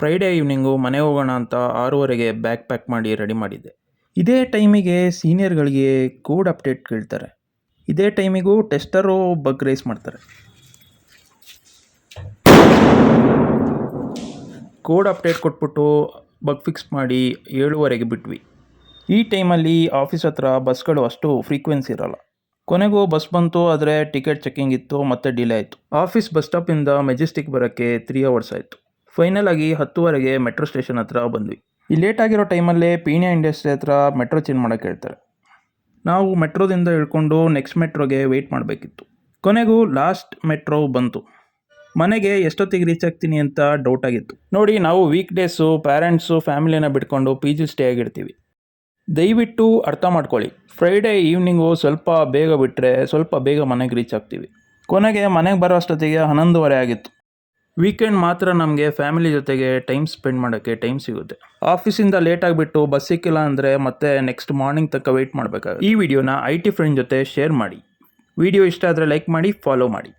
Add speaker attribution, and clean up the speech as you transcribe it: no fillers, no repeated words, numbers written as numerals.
Speaker 1: Friday evening ಮನೆಗೆ ಹೋಗೋಣ ಅಂತ 6:30ಗೆ ಬ್ಯಾಗ್ ಪ್ಯಾಕ್ ಮಾಡಿ ರೆಡಿ ಮಾಡಿದ್ದೆ. ಇದೇ ಟೈಮಿಗೆ ಸೀನಿಯರ್ಗಳಿಗೆ ಕೋಡ್ ಅಪ್ಡೇಟ್ ಕೇಳ್ತಾರೆ. ಇದೇ ಟೈಮಿಗೂ ಟೆಸ್ಟರು ಬಗ್ ರೇಸ್ ಮಾಡ್ತಾರೆ. ಕೋಡ್ ಅಪ್ಡೇಟ್ ಕೊಟ್ಬಿಟ್ಟು ಬಗ್ ಫಿಕ್ಸ್ ಮಾಡಿ 7:30ಗೆ ಬಿಟ್ವಿ. ಈ ಟೈಮಲ್ಲಿ ಆಫೀಸ್ ಹತ್ರ ಬಸ್ಗಳು ಅಷ್ಟು ಫ್ರೀಕ್ವೆನ್ಸಿ ಇರಲ್ಲ. ಕೊನೆಗೂ ಬಸ್ ಬಂತು, ಆದರೆ ಟಿಕೆಟ್ ಚೆಕಿಂಗ್ ಇತ್ತು, ಮತ್ತೆ ಡಿಲೇ ಆಯಿತು. ಆಫೀಸ್ ಬಸ್ ಸ್ಟಾಪಿಂದ ಮೆಜೆಸ್ಟಿಕ್ ಬರೋಕ್ಕೆ 3 ಅವರ್ಸ್ ಆಯಿತು. ಫೈನಲ್ ಆಗಿ 10:30ಗೆ ಮೆಟ್ರೋ ಸ್ಟೇಷನ್ ಹತ್ರ ಬಂದ್ವಿ. ಈ ಲೇಟ್ ಆಗಿರೋ ಟೈಮಲ್ಲೇ ಪೀಣ್ಯ ಇಂಡಸ್ಟ್ರಿ ಹತ್ರ ಮೆಟ್ರೋ ಚೇಂಜ್ ಮಾಡೋಕ್ಕೆ ಹೇಳ್ತಾರೆ. ನಾವು ಮೆಟ್ರೋದಿಂದ ಇಳ್ಕೊಂಡು ನೆಕ್ಸ್ಟ್ ಮೆಟ್ರೋಗೆ ವೆಯ್ಟ್ ಮಾಡಬೇಕಿತ್ತು. ಕೊನೆಗೂ ಲಾಸ್ಟ್ ಮೆಟ್ರೋ ಬಂತು. ಮನೆಗೆ ಎಷ್ಟೊತ್ತಿಗೆ ರೀಚ್ ಆಗ್ತೀನಿ ಅಂತ ಡೌಟ್ ಆಗಿತ್ತು. ನೋಡಿ, ನಾವು ವೀಕ್ ಡೇಸು ಪ್ಯಾರೆಂಟ್ಸು ಫ್ಯಾಮಿಲಿನ ಬಿಟ್ಕೊಂಡು PG ಸ್ಟೇ ಆಗಿರ್ತೀವಿ. ದಯವಿಟ್ಟು ಅರ್ಥ ಮಾಡ್ಕೊಳ್ಳಿ. ಫ್ರೈಡೇ ಈವ್ನಿಂಗು ಸ್ವಲ್ಪ ಬೇಗ ಬಿಟ್ಟರೆ ಸ್ವಲ್ಪ ಬೇಗ ಮನೆಗೆ ರೀಚ್ ಆಗ್ತೀವಿ. ಕೊನೆಗೆ ಮನೆಗೆ ಬರೋ ಅಷ್ಟೊತ್ತಿಗೆ 11:30 ಆಗಿತ್ತು. ವೀಕೆಂಡ್ ಮಾತ್ರ ನಮಗೆ ಫ್ಯಾಮಿಲಿ ಜೊತೆಗೆ ಟೈಮ್ ಸ್ಪೆಂಡ್ ಮಾಡೋಕ್ಕೆ ಟೈಮ್ ಸಿಗುತ್ತೆ. ಆಫೀಸಿಂದ ಲೇಟ್ ಆಗಿಬಿಟ್ಟು ಬಸ್ ಸಿಕ್ಕಿಲ್ಲ ಅಂದರೆ ಮತ್ತೆ ನೆಕ್ಸ್ಟ್ ಮಾರ್ನಿಂಗ್ ತನಕ ವೆಯ್ಟ್ ಮಾಡಬೇಕಾಗುತ್ತೆ. ಈ ವಿಡಿಯೋನ IT ಫ್ರೆಂಡ್ ಜೊತೆ ಶೇರ್ ಮಾಡಿ. ವಿಡಿಯೋ ಇಷ್ಟ ಆದರೆ ಲೈಕ್ ಮಾಡಿ, ಫಾಲೋ ಮಾಡಿ.